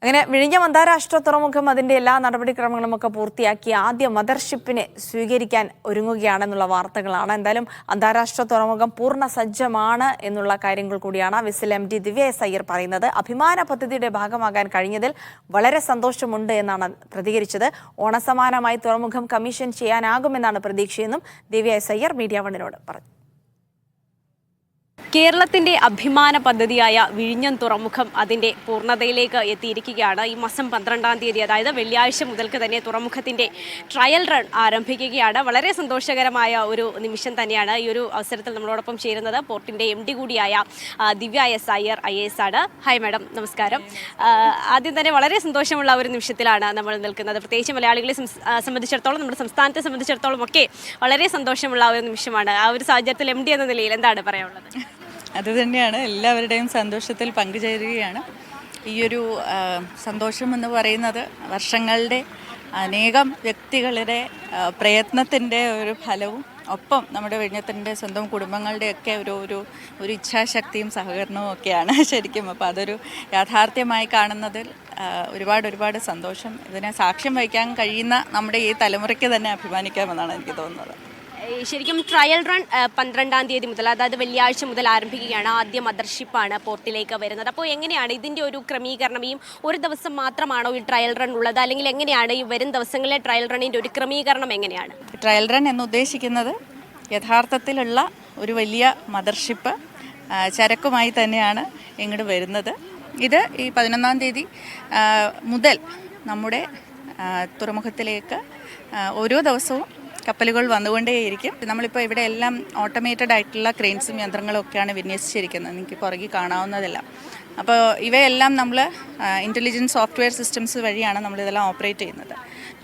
അങ്ങനെ വിഴിഞ്ഞം അന്താരാഷ്ട്ര തുറമുഖം അതിന്റെ എല്ലാ നടപടിക്രമങ്ങളുമൊക്കെ പൂർത്തിയാക്കി ആദ്യ മദർഷിപ്പിനെ സ്വീകരിക്കാൻ ഒരുങ്ങുകയാണെന്നുള്ള വാർത്തകളാണ്. എന്തായാലും അന്താരാഷ്ട്ര തുറമുഖം പൂർണ്ണ സജ്ജമാണ് എന്നുള്ള കാര്യങ്ങൾ കൂടിയാണ് വിസിൽ MD ദിവ്യ എസ് അയ്യർ പറയുന്നത്. അഭിമാന പദ്ധതിയുടെ ഭാഗമാകാൻ കഴിഞ്ഞതിൽ വളരെ സന്തോഷമുണ്ട് എന്നാണ് പ്രതികരിച്ചത്. ഓണസമാനമായി തുറമുഖം കമ്മീഷൻ ചെയ്യാനാകുമെന്നാണ് പ്രതീക്ഷയെന്നും ദിവ്യ എസ് അയ്യർ മീഡിയ വണ്ണിനോട് പറഞ്ഞു. കേരളത്തിന്റെ അഭിമാന പദ്ധതിയായ വിഴിഞ്ഞം തുറമുഖം അതിന്റെ പൂർണ്ണതയിലേക്ക് എത്തിയിരിക്കുകയാണ്. ഈ മാസം 12-ാം തീയതി, അതായത് വെള്ളിയാഴ്ച മുതൽക്ക് തന്നെ തുറമുഖത്തിന്റെ ട്രയൽ റൺ ആരംഭിക്കുകയാണ്. വളരെ സന്തോഷകരമായ ഒരു നിമിഷം തന്നെയാണ്. ഈ ഒരു അവസരത്തിൽ നമ്മളോടൊപ്പം ചേരുന്നത് പോർട്ടിന്റെ MD കൂടിയായ ദിവ്യ എസ് അയ്യർ IAS ആണ്. ഹായ് മാഡം, നമസ്കാരം. ആദ്യം തന്നെ വളരെ സന്തോഷമുള്ള ഒരു നിമിഷത്തിലാണ് നമ്മൾ നിൽക്കുന്നത്. പ്രത്യേകിച്ച് മലയാളികളെ സംബന്ധിച്ചിടത്തോളം, നമ്മുടെ സംസ്ഥാനത്തെ സംബന്ധിച്ചിടത്തോളം ഒക്കെ വളരെ സന്തോഷമുള്ള ഒരു നിമിഷമാണ്. ആ ഒരു സാഹചര്യത്തിൽ MD എന്ന നിലയിൽ എന്താണ് പറയാനുള്ളത്? അതുതന്നെയാണ്, എല്ലാവരുടെയും സന്തോഷത്തിൽ പങ്കുചേരുകയാണ്. ഈയൊരു സന്തോഷം എന്ന് പറയുന്നത് വർഷങ്ങളുടെ അനേകം വ്യക്തികളുടെ പ്രയത്നത്തിൻ്റെ ഒരു ഫലവും ഒപ്പം നമ്മുടെ വിഴിഞ്ഞത്തിൻ്റെ സ്വന്തം കുടുംബങ്ങളുടെയൊക്കെ ഒരു ഇച്ഛാശക്തിയും സഹകരണവും ഒക്കെയാണ് ശരിക്കും. അപ്പോൾ അതൊരു യാഥാർത്ഥ്യമായി കാണുന്നതിൽ ഒരുപാട് സന്തോഷം. ഇതിനെ സാക്ഷ്യം വഹിക്കാൻ കഴിയുന്ന നമ്മുടെ ഈ തലമുറയ്ക്ക് തന്നെ അഭിമാനിക്കാമെന്നാണ് എനിക്ക് തോന്നുന്നത്. ശരിക്കും ട്രയൽ റൺ 12-ാം തീയതി മുതൽ, അതായത് വെള്ളിയാഴ്ച മുതൽ ആരംഭിക്കുകയാണ്. ആദ്യ മദർഷിപ്പാണ് പോർട്ടിലേക്ക് വരുന്നത്. അപ്പോൾ എങ്ങനെയാണ് ഇതിൻ്റെ ഒരു ക്രമീകരണം? ഈ ഒരു ദിവസം മാത്രമാണോ ഈ ട്രയൽ റൺ ഉള്ളത്, അല്ലെങ്കിൽ എങ്ങനെയാണ് ഈ വരും ദിവസങ്ങളിലെ ട്രയൽ റണ്ണിൻ്റെ ഒരു ക്രമീകരണം എങ്ങനെയാണ്? ട്രയൽ റൺ എന്ന് ഉദ്ദേശിക്കുന്നത് യഥാർത്ഥത്തിലുള്ള ഒരു വലിയ മദർഷിപ്പ് ചരക്കുമായി തന്നെയാണ് ഇങ്ങോട്ട് വരുന്നത്. ഇത് ഈ 11-ാം തീയതി മുതൽ നമ്മുടെ തുറമുഖത്തിലേക്ക് ഓരോ ദിവസവും കപ്പലുകൾ വന്നുകൊണ്ടേയിരിക്കും. നമ്മളിപ്പോൾ ഇവിടെ എല്ലാം ഓട്ടോമേറ്റഡ് ആയിട്ടുള്ള ക്രെയിൻസും യന്ത്രങ്ങളും ഒക്കെയാണ് വിന്യസിച്ചിരിക്കുന്നത്. നിങ്ങൾക്ക് പുറകെ കാണാവുന്നതെല്ലാം. അപ്പോൾ ഇവയെല്ലാം നമ്മൾ ഇൻ്റലിജൻസ് സോഫ്റ്റ്വെയർ സിസ്റ്റംസ് വഴിയാണ് നമ്മളിതെല്ലാം ഓപ്പറേറ്റ് ചെയ്യുന്നത്.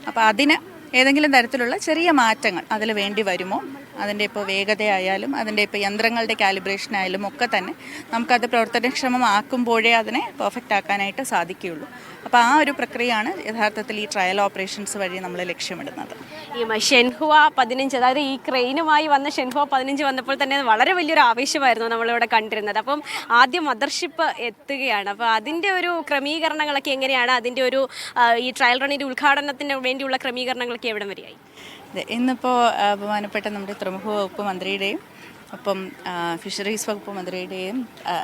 അപ്പോൾ അതിന് ഏതെങ്കിലും തരത്തിലുള്ള ചെറിയ മാറ്റങ്ങൾ അതിൽ വേണ്ടി വരുമോ, അതിൻ്റെ ഇപ്പോൾ വേഗതയായാലും അതിൻ്റെ ഇപ്പോൾ യന്ത്രങ്ങളുടെ കാലിബ്രേഷൻ ആയാലും ഒക്കെ തന്നെ നമുക്കത് പ്രവർത്തനക്ഷമമാക്കുമ്പോഴേ അതിനെ പെർഫെക്റ്റ് ആക്കാനായിട്ട് സാധിക്കുകയുള്ളൂ. അപ്പോൾ ആ ഒരു പ്രക്രിയയാണ് യഥാർത്ഥത്തിൽ ഈ ട്രയൽ ഓപ്പറേഷൻസ് വഴി നമ്മൾ ലക്ഷ്യമിടുന്നത്. ഈ ഷെൻഹുവ 15, അതായത് ഈ ക്രെയിനുമായി വന്ന ഷെൻഹുവ 15 വന്നപ്പോൾ തന്നെ വളരെ വലിയൊരു ആവേശമായിരുന്നു നമ്മളിവിടെ കണ്ടിരുന്നത്. അപ്പം ആദ്യം മദർഷിപ്പ് എത്തുകയാണ്. അപ്പോൾ അതിൻ്റെ ഒരു ക്രമീകരണങ്ങളൊക്കെ എങ്ങനെയാണ്? അതിൻ്റെ ഒരു ഈ ട്രയൽ റണ്ണിൻ്റെ ഉദ്ഘാടനത്തിന് വേണ്ടിയുള്ള ക്രമീകരണങ്ങളൊക്കെ എവിടെ വരെയായി? ഇന്നിപ്പോൾ ബഹുമാനപ്പെട്ട നമ്മുടെ തുറമുഖ വകുപ്പ് മന്ത്രിയുടെയും ഒപ്പം ഫിഷറീസ് വകുപ്പ് മന്ത്രിയുടെയും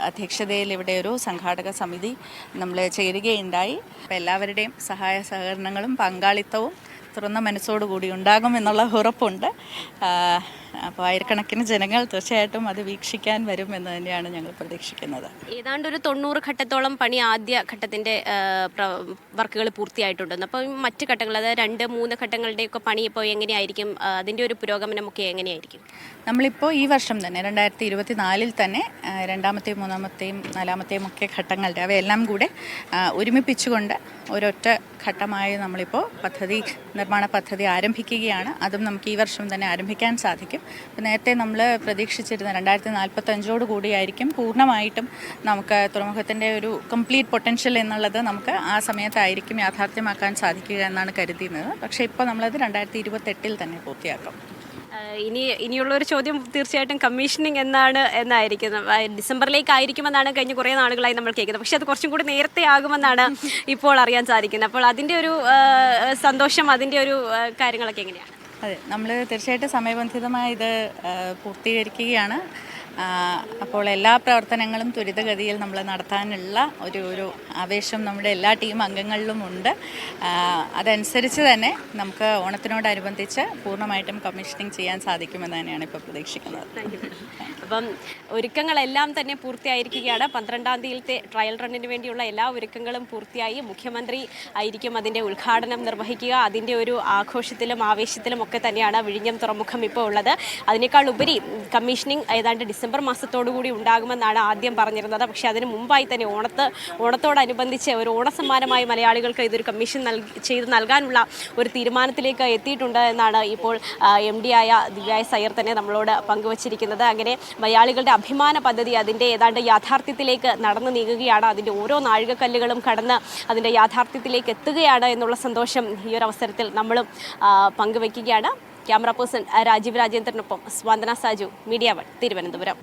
അധ്യക്ഷതയിൽ ഇവിടെ ഒരു സംഘാടക സമിതി നമ്മൾ ചേരുകയുണ്ടായി. അപ്പോൾ എല്ലാവരുടെയും സഹായ സഹകരണങ്ങളും പങ്കാളിത്തവും തുറന്ന മനസ്സോടുകൂടി ഉണ്ടാകുമെന്നുള്ള ഉറപ്പുണ്ട്. അപ്പോൾ ആയിരക്കണക്കിന് ജനങ്ങൾ തീർച്ചയായിട്ടും അത് വീക്ഷിക്കാൻ വരുമെന്ന് തന്നെയാണ് ഞങ്ങൾ പ്രതീക്ഷിക്കുന്നത്. ഏതാണ്ട് ഒരു 90 ഘട്ടത്തോളം പണി ആദ്യ ഘട്ടത്തിൻ്റെ വർക്കുകൾ പൂർത്തിയായിട്ടുണ്ടെന്ന്. അപ്പോൾ മറ്റ് ഘട്ടങ്ങൾ, അതായത് 2-3 ഘട്ടങ്ങളുടെയൊക്കെ പണി ഇപ്പോൾ എങ്ങനെയായിരിക്കും? അതിൻ്റെ ഒരു പുരോഗമനമൊക്കെ എങ്ങനെയായിരിക്കും? നമ്മളിപ്പോൾ ഈ വർഷം തന്നെ 2024 തന്നെ 2ാമത്തെയും 3ാമത്തെയും 4ാമത്തെയും ഒക്കെ ഘട്ടങ്ങളുടെ അവയെല്ലാം കൂടെ ഒരുമിപ്പിച്ചുകൊണ്ട് ഒരൊറ്റ ഘട്ടമായി നമ്മളിപ്പോൾ നിർമ്മാണ പദ്ധതി ആരംഭിക്കുകയാണ്. അതും നമുക്ക് ഈ വർഷം തന്നെ ആരംഭിക്കാൻ സാധിക്കും. നേരത്തെ നമ്മൾ പ്രതീക്ഷിച്ചിരുന്ന 2045 കൂടിയായിരിക്കും പൂർണ്ണമായിട്ടും നമുക്ക് തുറമുഖത്തിൻ്റെ ഒരു കംപ്ലീറ്റ് പൊട്ടൻഷ്യൽ എന്നുള്ളത് നമുക്ക് ആ സമയത്തായിരിക്കും യാഥാർത്ഥ്യമാക്കാൻ സാധിക്കുക എന്നാണ് കരുതുന്നത്. പക്ഷേ ഇപ്പോൾ നമ്മളത് 2028 തന്നെ പൂർത്തിയാക്കും. ഇനിയുള്ളൊരു ചോദ്യം തീർച്ചയായിട്ടും കമ്മീഷനിങ് എന്നായിരിക്കും. ഡിസംബറിലേക്കായിരിക്കുമെന്നാണ് കഴിഞ്ഞ കുറേ നാളുകളായി നമ്മൾ കേൾക്കുന്നത്. പക്ഷേ അത് കുറച്ചും കൂടി നേരത്തെ ആകുമെന്നാണ് ഇപ്പോൾ അറിയാൻ സാധിക്കുന്നത്. അപ്പോൾ അതിൻ്റെ ഒരു സന്തോഷം, അതിൻ്റെ ഒരു കാര്യങ്ങളൊക്കെ എങ്ങനെയാണ്? അതെ, നമ്മൾ തീർച്ചയായിട്ടും സമയബന്ധിതമായി ഇത് പൂർത്തീകരിക്കുകയാണ്. അപ്പോൾ എല്ലാ പ്രവർത്തനങ്ങളും ത്വരിതഗതിയിൽ നമ്മൾ നടത്താനുള്ള ഒരു ആവേശം നമ്മുടെ എല്ലാ ടീം അംഗങ്ങളിലും ഉണ്ട്. അതനുസരിച്ച് തന്നെ നമുക്ക് ഓണത്തിനോടനുബന്ധിച്ച് പൂർണ്ണമായിട്ടും കമ്മീഷനിങ് ചെയ്യാൻ സാധിക്കുമെന്ന് തന്നെയാണ് ഇപ്പോൾ പ്രതീക്ഷിക്കുന്നത്. അപ്പം ഒരുക്കങ്ങളെല്ലാം തന്നെ പൂർത്തിയായിരിക്കുകയാണ്. 12-ാം തീയതിയിലത്തെ ട്രയൽ റണ്ണിന് വേണ്ടിയുള്ള എല്ലാ ഒരുക്കങ്ങളും പൂർത്തിയായി. മുഖ്യമന്ത്രി ആയിരിക്കും അതിൻ്റെ ഉദ്ഘാടനം നിർവഹിക്കുക. അതിൻ്റെ ഒരു ആഘോഷത്തിലും ആവേശത്തിലും ഒക്കെ തന്നെയാണ് വിഴിഞ്ഞം തുറമുഖം ഇപ്പോൾ ഉള്ളത്. അതിനേക്കാൾ ഉപരി കമ്മീഷനിങ് ഏതാണ്ട് ഡിസംബർ മാസത്തോടുകൂടി ഉണ്ടാകുമെന്നാണ് ആദ്യം പറഞ്ഞിരുന്നത്. പക്ഷേ അതിന് മുമ്പായി തന്നെ ഓണത്തോടനുബന്ധിച്ച് ഒരു ഓണസമ്മാനമായി മലയാളികൾക്ക് ഇതൊരു കമ്മീഷൻ ചെയ്ത് നൽകാനുള്ള ഒരു തീരുമാനത്തിലേക്ക് എത്തിയിട്ടുണ്ട് എന്നാണ് ഇപ്പോൾ MD ആയ ദിവ്യ എസ് അയ്യർ തന്നെ നമ്മളോട് പങ്കുവച്ചിരിക്കുന്നത്. അങ്ങനെ മലയാളികളുടെ അഭിമാന പദ്ധതി അതിൻ്റെ ഏതാണ്ട് യാഥാർത്ഥ്യത്തിലേക്ക് നടന്നു നീങ്ങുകയാണ്. അതിൻ്റെ ഓരോ നാഴികക്കല്ലുകളും കടന്ന് അതിൻ്റെ യാഥാർത്ഥ്യത്തിലേക്ക് എത്തുകയാണ് എന്നുള്ള സന്തോഷം ഈ ഒരു അവസരത്തിൽ നമ്മളും പങ്കുവയ്ക്കുകയാണ്. ക്യാമറ പേഴ്സൺ രാജീവ് രാജേന്ദ്രനൊപ്പം സ്വാന്തന സാജു, മീഡിയ വൺ, തിരുവനന്തപുരം.